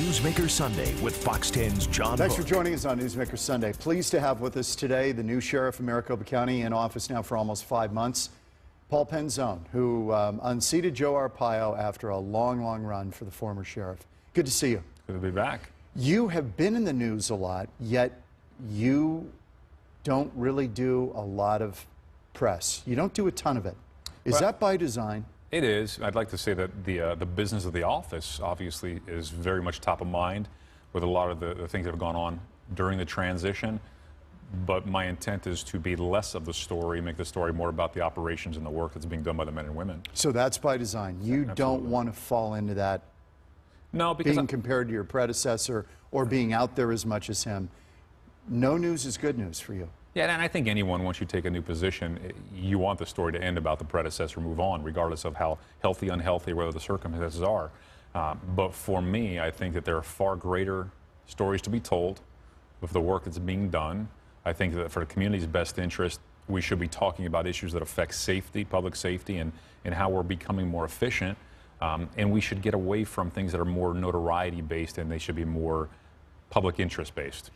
Newsmaker Sunday with Fox 10's John Thanks Hook. for joining us on Newsmaker Sunday. Pleased to have with us today the new sheriff of Maricopa County, in office now for almost 5 months, Paul Penzone, who unseated Joe Arpaio after a long run for the former sheriff. Good to see you. Good to be back. You have been in the news a lot, yet you don't really do a lot of press. You don't do a ton of it. Is that by design? It is. I'd like to say that the business of the office obviously is very much top of mind with a lot of the things that have gone on during the transition. But my intent is to be less of the story, make the story more about the operations and the work that's being done by the men and women. So that's by design. You don't want to fall into that, no, because being compared to your predecessor or being out there as much as him. No news is good news for you. Yeah, and I think anyone, once you take a new position, you want the story to end about the predecessor, move on, regardless of how healthy, unhealthy, whether the circumstances are. But for me, I think that there are far greater stories to be told of the work that's being done. I think that for the community's best interest, we should be talking about issues that affect safety, public safety, and how we're becoming more efficient. And we should get away from things that are more notoriety-based, and they should be more public interest-based.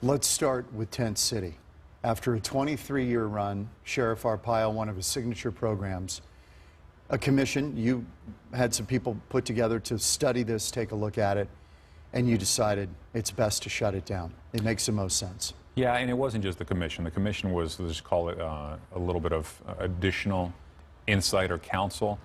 Let's start with Tent City. After a 23-year run, Sheriff Arpaio, one of his signature programs, a commission, you had some people put together to study this, take a look at it, and you decided it's best to shut it down. It makes the most sense. Yeah, and it wasn't just the commission. The commission was, let's call it a little bit of additional insight or counsel.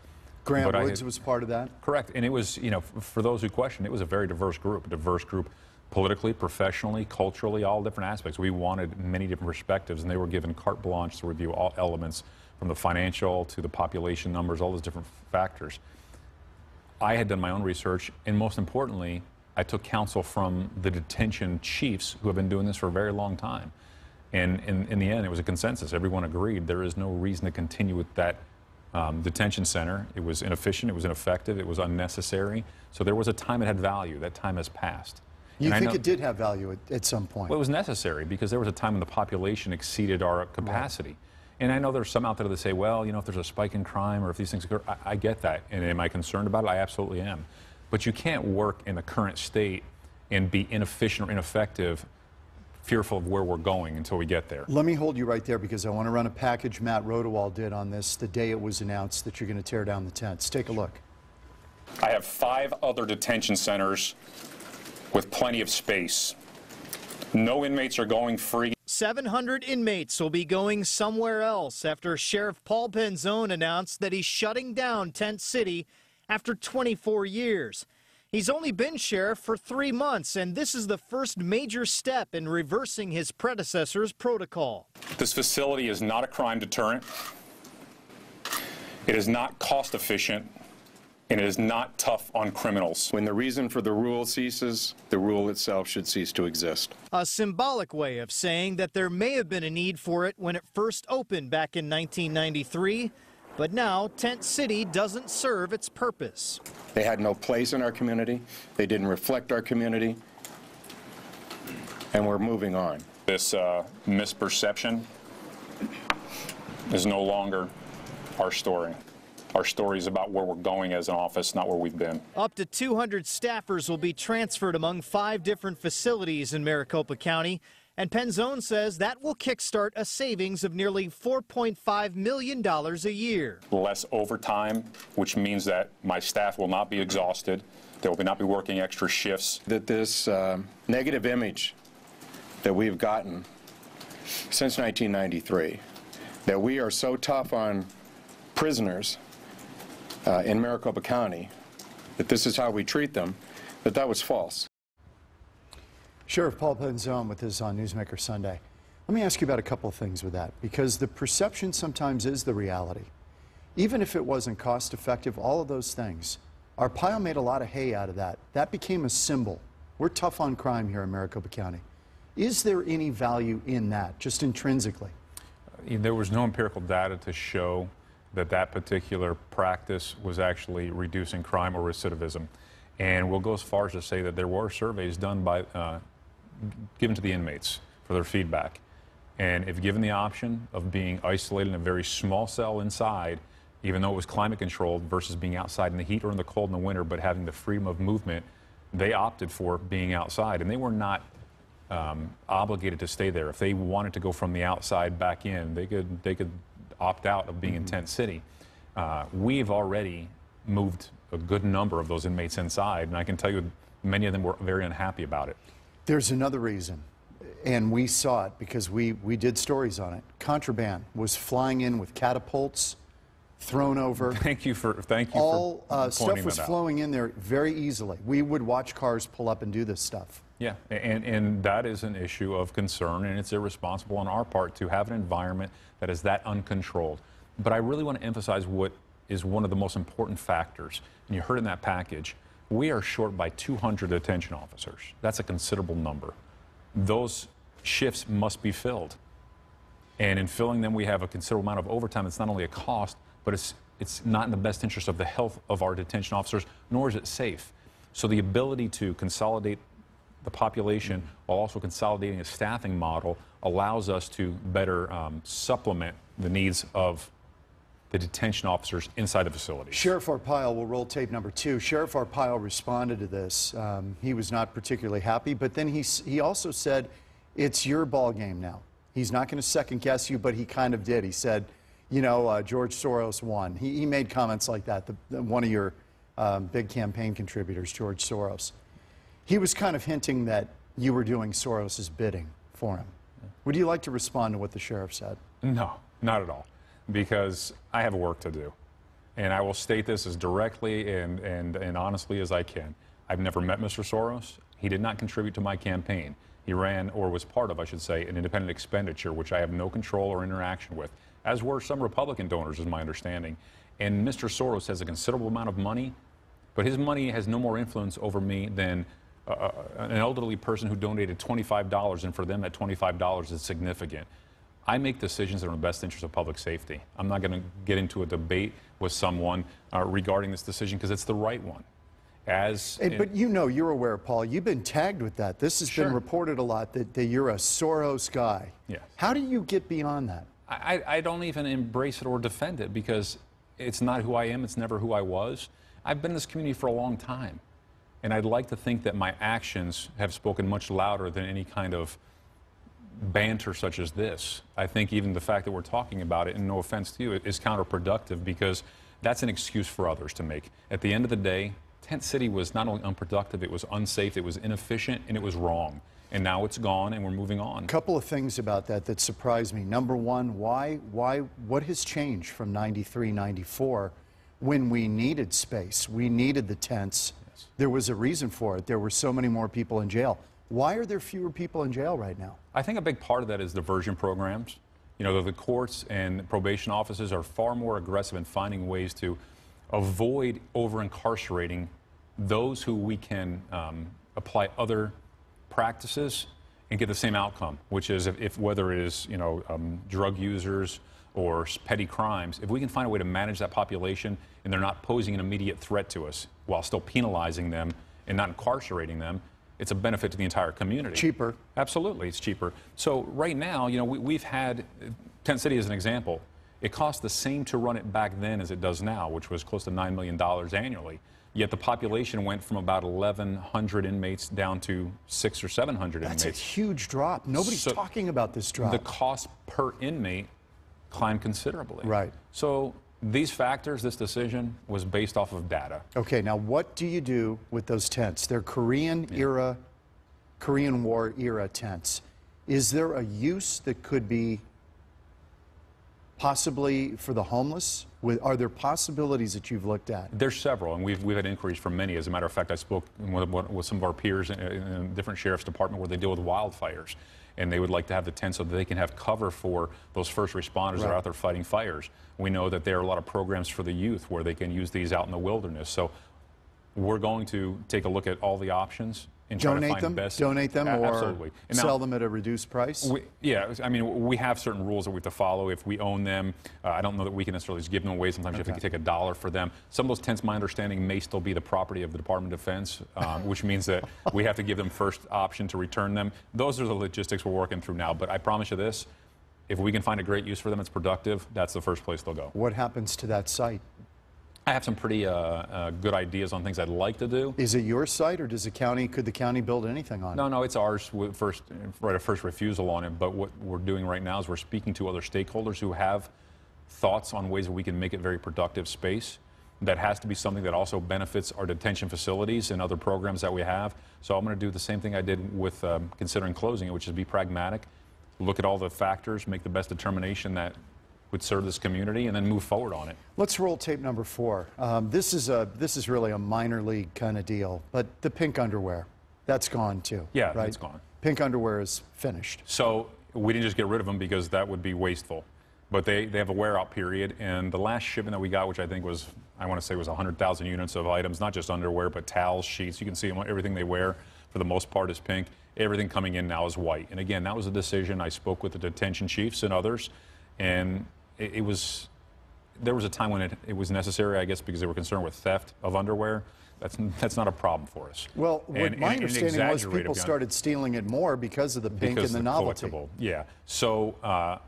Grant Woods was part of that? Correct, and it was, you know, for those who question, it was a very diverse group politically, professionally, culturally, all different aspects. We wanted many different perspectives, and they were given carte blanche to review all elements, from the financial to the population numbers, all those different factors. I had done my own research, and most importantly, I took counsel from the detention chiefs who have been doing this for a very long time. And in the end, it was a consensus. Everyone agreed there is no reason to continue with that detention center. It was inefficient, it was ineffective, it was unnecessary. So there was a time it had value. That time has passed. You think it did have value at some point? Well, it was necessary because there was a time when the population exceeded our capacity. Right. And I know there's some out there that say, well, you know, if there's a spike in crime or if these things occur, I get that. And am I concerned about it? I absolutely am. But you can't work in the current state and be inefficient or ineffective, fearful of where we're going until we get there. Let me hold you right there because I want to run a package Matt Rodewald did on this the day it was announced that you're going to tear down the tents. Take a look. I have 5 other detention centers with plenty of space. No inmates are going free. 700 inmates will be going somewhere else after Sheriff Paul Penzone announced that he's shutting down Tent City after 24 years. He's only been sheriff for 3 months, and this is the first major step in reversing his predecessor's protocol. This facility is not a crime deterrent. It is not cost efficient. And it is not tough on criminals. When the reason for the rule ceases, the rule itself should cease to exist. A symbolic way of saying that there may have been a need for it when it first opened back in 1993, but now Tent City doesn't serve its purpose. They had no place in our community. They didn't reflect our community. And we're moving on. This misperception is no longer our story. Our story is about where we're going as an office, not where we've been. Up to 200 staffers will be transferred among 5 different facilities in Maricopa County, and Penzone says that will kickstart a savings of nearly $4.5 million a year. Less overtime, which means that my staff will not be exhausted. They will not be working extra shifts. That this negative image that we've gotten since 1993, that we are so tough on prisoners in Maricopa County, that this is how we treat them, that was false. Sheriff Paul Penzone with us on Newsmaker Sunday. Let me ask you about a couple of things with that, because the perception sometimes is the reality. Even if it wasn't cost effective, all of those things, Arpaio made a lot of hay out of that. That became a symbol. We're tough on crime here in Maricopa County. Is there any value in that, just intrinsically? There was no empirical data to show that particular practice was actually reducing crime or recidivism. And we'll go as far as to say that there were surveys done by, given to the inmates for their feedback. And if given the option of being isolated in a very small cell inside, even though it was climate controlled, versus being outside in the heat or in the cold in the winter, but having the freedom of movement, They opted for being outside, and they were not obligated to stay there. If they wanted to go from the outside back in, they could opt out of being in Tent City. We've already moved a good number of those inmates inside, and I can tell you many of them were very unhappy about it. There's another reason, and we saw it because we did stories on it. Contraband was flying in with catapults, thrown over. Thank you for all pointing stuff was that out. flowing in there very easily. We would watch cars pull up and do this stuff. Yeah, and that is an issue of concern, and it's irresponsible on our part to have an environment that is that uncontrolled. But I really want to emphasize what is one of the most important factors, and you heard in that package. We are short by 200 detention officers. That's a considerable number. Those shifts must be filled. And in filling them, we have a considerable amount of overtime. It's not only a cost, but it's not in the best interest of the health of our detention officers, nor is it safe. So the ability to consolidate the population while also consolidating a staffing model allows us to better supplement the needs of the detention officers inside the facility. Sheriff Arpaio will roll tape number 2. Sheriff Arpaio responded to this. He was not particularly happy, but then he also said, it's your ball game now. He's not going to second guess you, but he kind of did. He said, you know, George Soros won. He made comments like that, one of your big campaign contributors, George Soros. He was kind of hinting that you were doing Soros's bidding for him. Would you like to respond to what the sheriff said? No, not at all, because I have work to do. And I will state this as directly and honestly as I can. I've never met Mr. Soros. He did not contribute to my campaign. He ran, or was part of, I should say, an independent expenditure, which I have no control or interaction with, as were some Republican donors, is my understanding. And Mr. Soros has a considerable amount of money, but his money has no more influence over me than an elderly person who donated $25, and for them that $25 is significant. I make decisions that are in the best interest of public safety. I'm not going to get into a debate with someone regarding this decision because it's the right one. But you know, you're aware, Paul, you've been tagged with that. This has been reported a lot, that you're a Soros guy. Yes. How do you get beyond that? I don't even embrace it or defend it because it's not who I am. It's never who I was. I've been in this community for a long time. And I'd like to think that my actions have spoken much louder than any kind of banter such as this. I think even the fact that we're talking about it, and no offense to you, is counterproductive because that's an excuse for others to make. At the end of the day, Tent City was not only unproductive, it was unsafe, it was inefficient, and it was wrong. And now it's gone, and we're moving on. A couple of things about that surprised me. Number one, what has changed from 93, 94, when we needed space, we needed the tents? Yes. There was a reason for it. There were so many more people in jail. Why are there fewer people in jail right now? I think a big part of that is diversion programs. You know, the courts and probation offices are far more aggressive in finding ways to avoid over-incarcerating those who we can apply other practices and get the same outcome, which is whether it is, you know, drug users or petty crimes, if we can find a way to manage that population and they're not posing an immediate threat to us while still penalizing them and not incarcerating them, it's a benefit to the entire community. Cheaper. Absolutely, it's cheaper. So right now, you know, we've had, Tent City as an example, it cost the same to run it back then as it does now, which was close to $9 million annually. Yet the population went from about 1,100 inmates down to 600 or 700 inmates. That's a huge drop. Nobody's talking about this drop. The cost per inmate climbed considerably. Right. So these factors, this decision was based off of data. Okay, now what do you do with those tents? They're Korean War era tents. Is there a use that could be possibly for the homeless? Are there possibilities that you've looked at? There's several, and we've had inquiries from many. As a matter of fact, I spoke with some of our peers in a different sheriff's department where they deal with wildfires, and they would like to have the tent so that they can have cover for those first responders that are out there fighting fires. We know that there are a lot of programs for the youth where they can use these out in the wilderness. So we're going to take a look at all the options and try to find the best. Donate them, or absolutely. And now, sell them at a reduced price? Yeah, I mean, we have certain rules that we have to follow. If we own them, I don't know that we can necessarily just give them away. Sometimes you have to take $1 for them. Some of those tents, my understanding, may still be the property of the Department of Defense, which means that we have to give them first option to return them. Those are the logistics we're working through now. But I promise you this, if we can find a great use for them, it's productive, that's the first place they'll go. What happens to that site? I have some pretty good ideas on things I'd like to do. Is it your site, or could the county build anything on it? No, it's ours with right of first refusal on it. But what we're doing right now is we're speaking to other stakeholders who have thoughts on ways that we can make it very productive space. That has to be something that also benefits our detention facilities and other programs that we have. So I'm going to do the same thing I did with considering closing it, which is be pragmatic, look at all the factors, make the best determination that would serve this community, and then move forward on it. Let's roll tape number 4. This is really a minor league kind of deal, but the pink underwear, that's gone too. Yeah, right? it's gone. Pink underwear is finished. So we didn't just get rid of them because that would be wasteful. But they have a wear-out period, and the last shipment that we got, which I think was, I want to say was 100,000 units of items, not just underwear, but towels, sheets. You can see everything they wear, for the most part, is pink. Everything coming in now is white. And again, that was a decision. I spoke with the detention chiefs and others, and there was a time when it was necessary, I guess, because they were concerned with theft of underwear. That's not a problem for us. Well, my understanding was people started stealing it more because of the pink and the novelty. Collectible. Yeah. So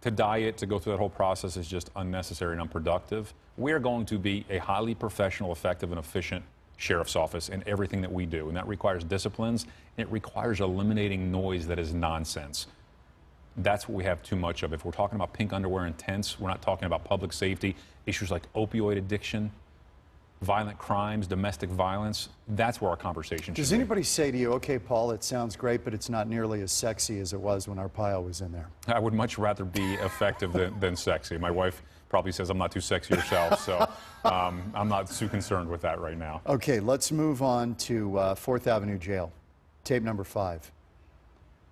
to dye it, to go through that whole process is just unnecessary and unproductive. We're going to be a highly professional, effective, and efficient sheriff's office in everything that we do, and that requires disciplines, and it requires eliminating noise that is nonsense. That's what we have too much of. If we're talking about pink underwear and tents, we're not talking about public safety, issues like opioid addiction, violent crimes, domestic violence. That's where our conversation should be. Does anybody say to you, okay, Paul, it sounds great, but it's not nearly as sexy as it was when Arpaio was in there? I would much rather be effective than sexy. My wife probably says I'm not too sexy herself, so I'm not too concerned with that right now. Okay, let's move on to 4th Avenue Jail, tape number 5.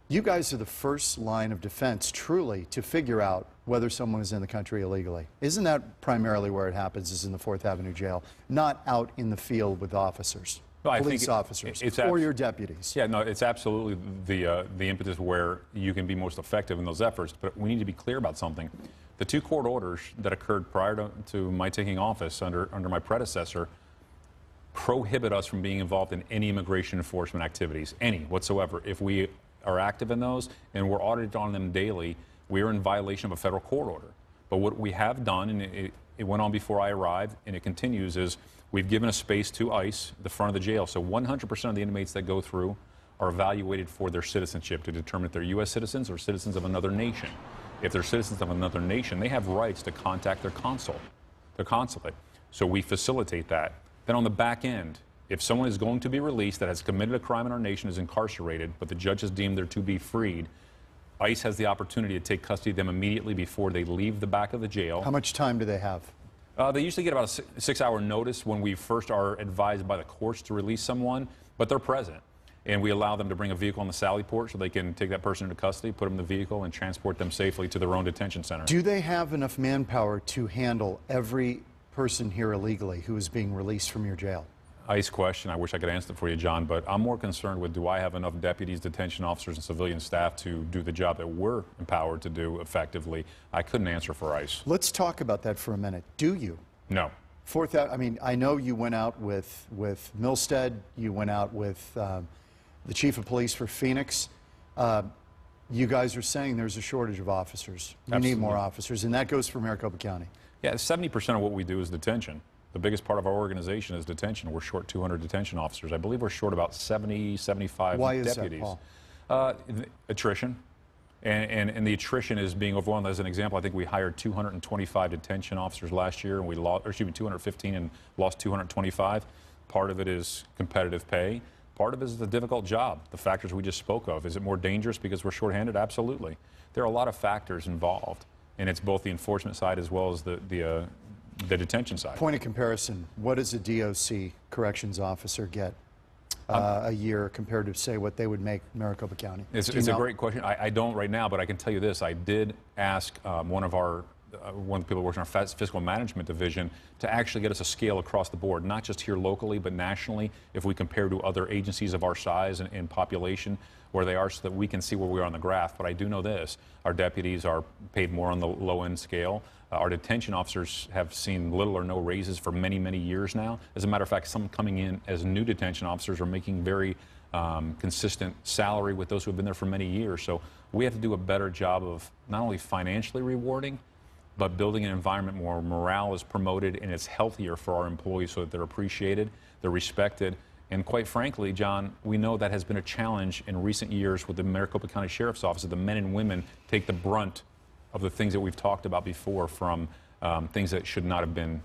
You guys are the first line of defense, truly, to figure out whether someone is in the country illegally. Isn't that primarily where it happens, is in the 4th Avenue Jail, not out in the field with officers, police officers, or your deputies? Yeah, no, it's absolutely the impetus where you can be most effective in those efforts, but we need to be clear about something. The 2 court orders that occurred prior to my taking office under my predecessor prohibit us from being involved in any immigration enforcement activities, any whatsoever. If we are active in those and we're audited on them daily, we are in violation of a federal court order. But what we have done, and it went on before I arrived, and it continues, is we've given a space to ICE, the front of the jail. So 100% of the inmates that go through are evaluated for their citizenship to determine if they're U.S. citizens or citizens of another nation. If they're citizens of another nation, they have rights to contact their consulate. So we facilitate that. Then on the back end, if someone is going to be released that has committed a crime in our nation, is incarcerated, but the judge has deemed they're to be freed, ICE has the opportunity to take custody of them immediately before they leave the back of the jail. How much time do they have? They usually get about a 6-hour notice when we first are advised by the courts to release someone, but they're present. And we allow them to bring a vehicle on the sally port so they can take that person into custody, put them in the vehicle, and transport them safely to their own detention center. Do they have enough manpower to handle every person here illegally who is being released from your jail? ICE question. I wish I could answer it for you, John, but I'm more concerned with, do I have enough deputies, detention officers, and civilian staff to do the job that we're empowered to do effectively? I couldn't answer for ICE. Let's talk about that for a minute. Do you? No. I mean, I know you went out with Milstead, you went out with the chief of police for Phoenix. You guys are saying there's a shortage of officers. We need more officers, and that goes for Maricopa County. Yeah, 70% of what we do is detention. The biggest part of our organization is detention. We're short 200 detention officers. I believe we're short about 70, 75 Why deputies. Why is that, Paul? Attrition. And the attrition is being overwhelmed. As an example, I think we hired 225 detention officers last year, and we lost, or excuse me, 215 and lost 225. Part of it is competitive pay. Part of it is the difficult job, the factors we just spoke of. Is it more dangerous because we're shorthanded? Absolutely. There are a lot of factors involved, and it's both the enforcement side as well as the detention side. Point of comparison, what does a DOC corrections officer get a year compared to, say, what they would make in Maricopa County? It's a great question. I don't right now, but I can tell you this. I did ask one of the people who works in our fiscal management division to actually get us a scale across the board, not just here locally, but nationally, if we compare to other agencies of our size and population, where they are, so that we can see where we are on the graph. But I do know this. Our deputies are paid more on the low-end scale. Our detention officers have seen little or no raises for many, many years now. As a matter of fact, some coming in as new detention officers are making very consistent salary with those who have been there for many years. So we have to do a better job of not only financially rewarding, but building an environment where morale is promoted and it's healthier for our employees so that they're appreciated, they're respected. And quite frankly, John, we know that has been a challenge in recent years with the Maricopa County Sheriff's Office, that the men and women take the brunt of the things that we've talked about before, from things that should not have been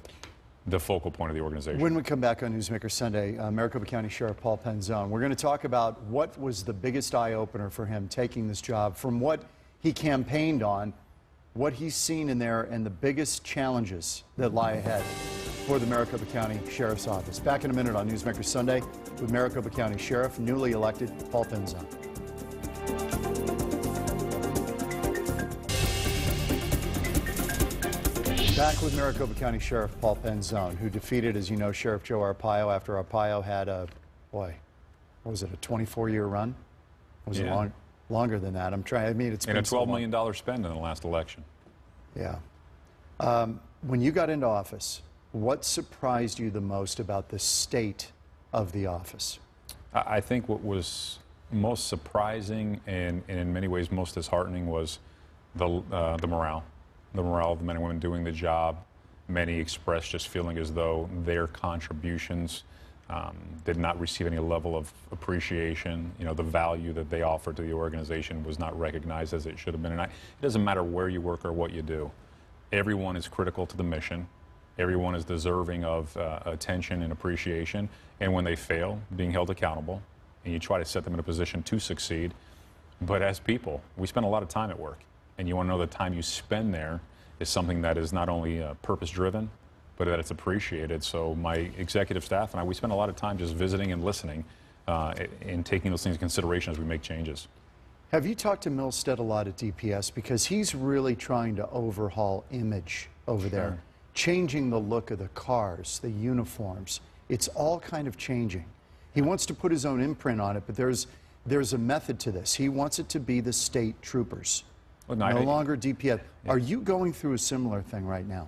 the focal point of the organization. When we come back on Newsmaker Sunday, Maricopa County Sheriff Paul Penzone, we're going to talk about what was the biggest eye-opener for him taking this job, from what he campaigned on, what he's seen in there, and the biggest challenges that lie ahead for the Maricopa County Sheriff's Office. Back in a minute on Newsmaker Sunday with Maricopa County Sheriff, newly elected Paul Penzone. Back with Maricopa County Sheriff Paul Penzone, who defeated, as you know, Sheriff Joe Arpaio after Arpaio had a, boy, what was it, a 24-year run? Was it longer than that? I'm trying, I mean, it's been and a $12 so million spend in the last election. Yeah. When you got into office, what surprised you the most about the state of the office? I think what was most surprising and in many ways most disheartening was the morale. The morale of the men and women doing the job. Many expressed just feeling as though their contributions did not receive any level of appreciation. You know, the value that they offered to the organization was not recognized as it should have been. And it doesn't matter where you work or what you do. Everyone is critical to the mission. Everyone is deserving of attention and appreciation. And when they fail, being held accountable. And you try to set them in a position to succeed. But as people, we spend a lot of time at work. And you want to know the time you spend there is something that is not only purpose-driven, but that it's appreciated. So my executive staff and I, we spend a lot of time just visiting and listening and taking those things into consideration as we make changes. Have you talked to Milstead a lot at DPS? Because he's really trying to overhaul image over there, changing the look of the cars, the uniforms. It's all kind of changing. He wants to put his own imprint on it, but there's a method to this. He wants it to be the state troopers. Well, no longer DPS. Yeah. Are you going through a similar thing right now?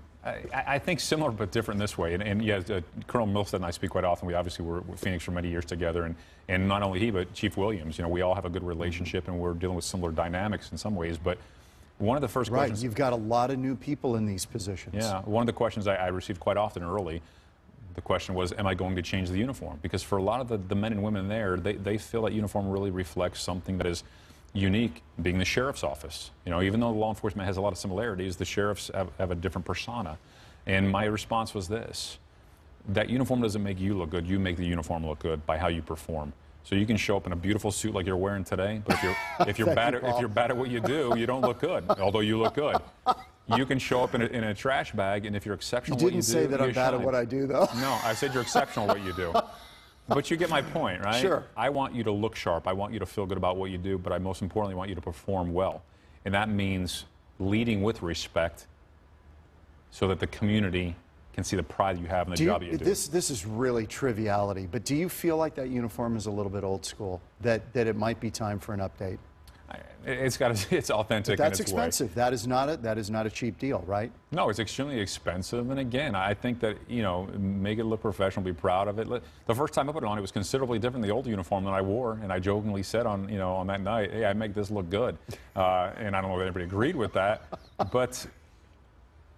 I think similar but different this way. And yeah, Colonel Milstead and I speak quite often. We obviously were with Phoenix for many years together. And not only he, but Chief Williams. You know, we all have a good relationship and we're dealing with similar dynamics in some ways. But one of the first questions... Right, you've got a lot of new people in these positions. Yeah, one of the questions I received quite often early, the question was, am I going to change the uniform? Because for a lot of the men and women there, they feel that uniform really reflects something that is unique, being the sheriff's office. You know, even though law enforcement has a lot of similarities, the sheriffs have a different persona. And my response was this: that uniform doesn't make you look good, you make the uniform look good by how you perform. So you can show up in a beautiful suit like you're wearing today, but if you're bad at what you do, you don't look good, although you look good. You can show up in a trash bag, and if you're exceptional at what you do, you didn't say that I'm bad at what I do, though. No, I said you're exceptional at what you do. But you get my point, right? Sure. I want you to look sharp. I want you to feel good about what you do, but I most importantly want you to perform well. And that means leading with respect so that the community can see the pride you have in the job you do. This is really triviality, but do you feel like that uniform is a little bit old school, that it might be time for an update? It's authentic. But that's in its expensive. Way. That is not a cheap deal, right? No, it's extremely expensive. And again, I think that, you know, make it look professional, be proud of it. The first time I put it on, it was considerably different than the old uniform that I wore, and I jokingly said on that night, hey, I make this look good. And I don't know if anybody agreed with that, but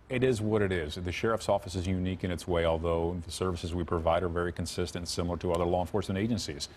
it is what it is. The sheriff's office is unique in its way, although the services we provide are very consistent and similar to other law enforcement agencies.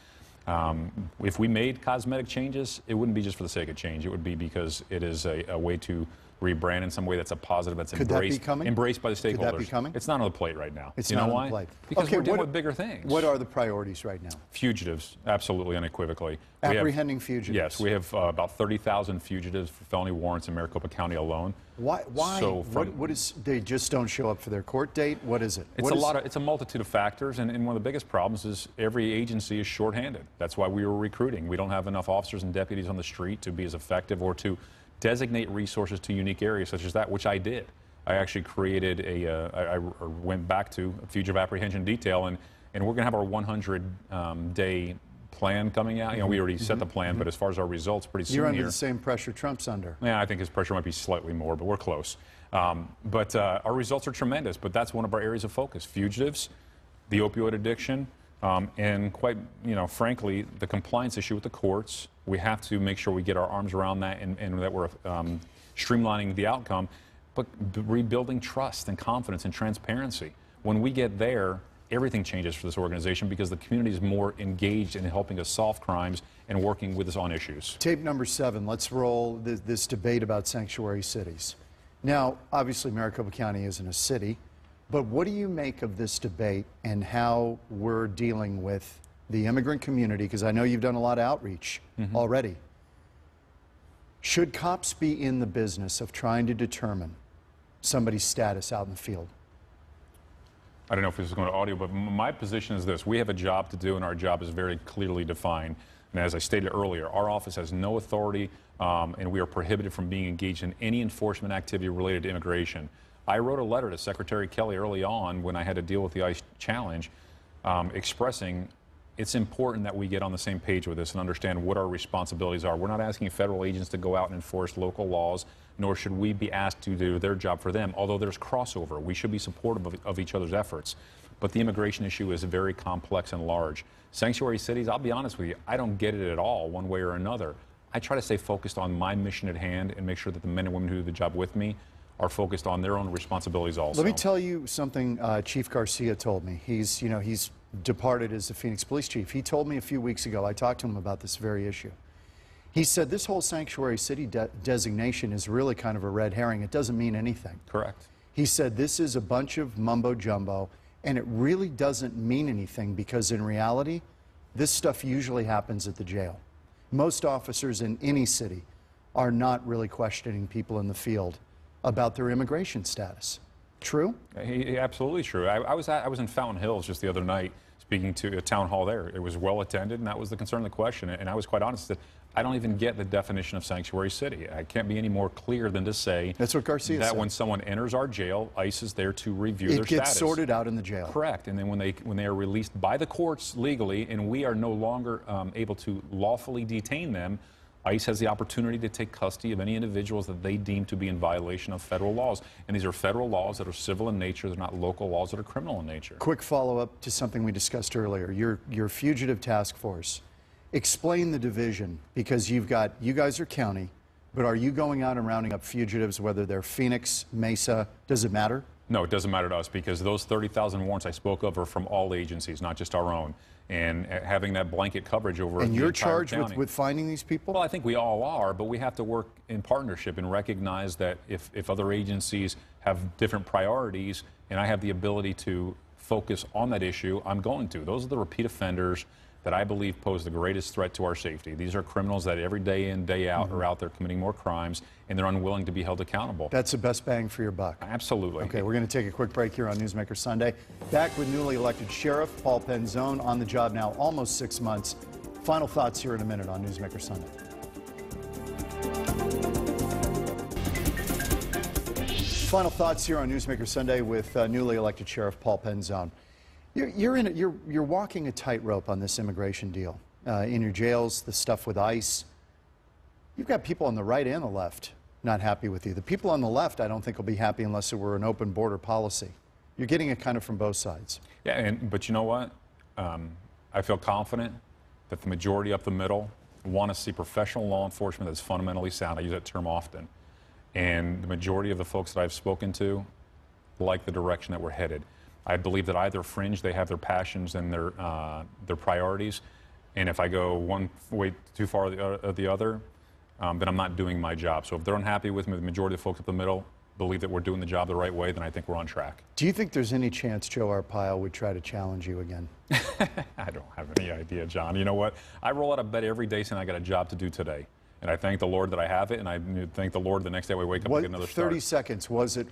If we made cosmetic changes, it wouldn't be just for the sake of change. It would be because it is a way to rebrand in some way that's a positive, that's embraced by the stakeholders. Could that be coming? It's not on the plate right now. It's you not know on why? the plate. Because we're dealing with bigger things. What are the priorities right now? Fugitives, absolutely unequivocally. Apprehending fugitives. Yes, we have about 30,000 fugitives for felony warrants in Maricopa County alone. Why? So what is? They just don't show up for their court date? What is it? It's a multitude of factors, and one of the biggest problems is every agency is shorthanded. That's why we were recruiting. We don't have enough officers and deputies on the street to be as effective or to designate resources to unique areas such as that, which I did. I actually created I went back to a fugitive apprehension detail, and we're going to have our 100-day plan coming out. You know, we already set the plan, but as far as our results, pretty soon You're under the same pressure Trump's under. Yeah, I think his pressure might be slightly more, but we're close. But our results are tremendous, but that's one of our areas of focus. Fugitives, the opioid addiction, and quite, frankly, the compliance issue with the courts. We have to make sure we get our arms around that and that we're streamlining the outcome. but rebuilding trust and confidence and transparency. When we get there, everything changes for this organization because the community is more engaged in helping us solve crimes and working with us on issues. Tape number 7, let's roll this debate about sanctuary cities. Now, obviously Maricopa County isn't a city, but what do you make of this debate and how we're dealing with the immigrant community? Because I know you've done a lot of outreach already. Should cops be in the business of trying to determine somebody's status out in the field? I don't know if this is going to audio, but my position is this. We have a job to do, and our job is very clearly defined. And as I stated earlier, our office has no authority, and we are prohibited from being engaged in any enforcement activity related to immigration. I wrote a letter to Secretary Kelly early on when I had to deal with the ICE challenge, expressing it's important that we get on the same page with this and understand what our responsibilities are. We're not asking federal agents to go out and enforce local laws, nor should we be asked to do their job for them, although there's crossover. We should be supportive of each other's efforts. But the immigration issue is very complex and large. Sanctuary cities, I'll be honest with you, I don't get it at all one way or another. I try to stay focused on my mission at hand and make sure that the men and women who do the job with me are focused on their own responsibilities also. Let me tell you something Chief Garcia told me. He's departed as the Phoenix police chief. He told me a few weeks ago, I talked to him about this very issue. He said this whole sanctuary city designation is really kind of a red herring. It doesn't mean anything. Correct. He said this is a bunch of mumbo jumbo, and it really doesn't mean anything because in reality, this stuff usually happens at the jail. Most officers in any city are not really questioning people in the field about their immigration status. True? Absolutely true. I was in Fountain Hills just the other night speaking to a town hall there. It was well attended, and that was the concern of the question. And I was quite honest that I don't even get the definition of sanctuary city. I can't be any more clear than to say that's what Garcia said. When someone enters our jail, ICE is there to review their status. It gets sorted out in the jail. Correct. And then when they are released by the courts legally, and we are no longer able to lawfully detain them, ICE has the opportunity to take custody of any individuals that they deem to be in violation of federal laws. And these are federal laws that are civil in nature. They're not local laws that are criminal in nature. Quick follow-up to something we discussed earlier. Your fugitive task force. Explain the division, because you guys are county, but are you going out and rounding up fugitives, whether they're Phoenix, Mesa? Does it matter? No, it doesn't matter to us because those 30,000 warrants I spoke of are from all agencies, not just our own. And having that blanket coverage over and you're charged with finding these people? Well, I think we all are, but we have to work in partnership and recognize that if other agencies have different priorities and I have the ability to focus on that issue, I'm going to. Those are the repeat offenders that I believe pose the greatest threat to our safety. These are criminals that every day in, day out are out there committing more crimes, and they're unwilling to be held accountable. That's the best bang for your buck. Absolutely. Okay, we're going to take a quick break here on Newsmaker Sunday. Back with newly elected Sheriff Paul Penzone, on the job now almost 6 months. Final thoughts here in a minute on Newsmaker Sunday. Final thoughts here on Newsmaker Sunday with newly elected Sheriff Paul Penzone. You're walking a tightrope on this immigration deal. In your jails, the stuff with ICE. You've got people on the right and the left not happy with you. The people on the left, I don't think, will be happy unless it were an open border policy. You're getting it kind of from both sides. Yeah, but you know what? I feel confident that the majority up the middle want to see professional law enforcement that's fundamentally sound. I use that term often. And the majority of the folks that I've spoken to like the direction that we're headed. I believe that either fringe, they have their passions and their priorities, and if I go one way too far or the other, then I'm not doing my job. So if they're unhappy with me, the majority of the folks up the middle believe that we're doing the job the right way, then I think we're on track. Do you think there's any chance Joe Arpaio would try to challenge you again? I don't have any idea, John. You know what? I roll out of bed every day saying I got a job to do today, and I thank the Lord that I have it, and I thank the Lord the next day we wake up and get another start. 30 seconds, was it?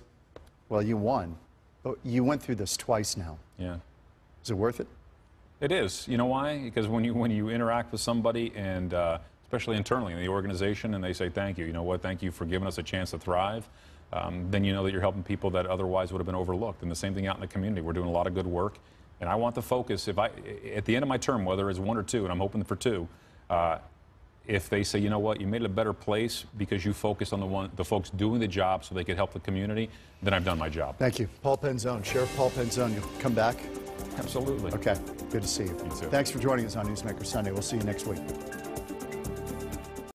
Well, you won. But you went through this twice now. Yeah. Is it worth it? It is. You know why? Because when you interact with somebody, and especially internally in the organization, and they say thank you, you know what, thank you for giving us a chance to thrive, then you know that you're helping people that otherwise would have been overlooked. And the same thing out in the community. We're doing a lot of good work, and I want the focus. At the end of my term, whether it's 1 or 2, and I'm hoping for 2, if they say, you know what, you made it a better place because you focused on the folks doing the job so they could help the community, then I've done my job. Thank you. Paul Penzone, Sheriff Paul Penzone, you'll come back? Absolutely. Okay, good to see you. You too. Thanks for joining us on Newsmaker Sunday. We'll see you next week.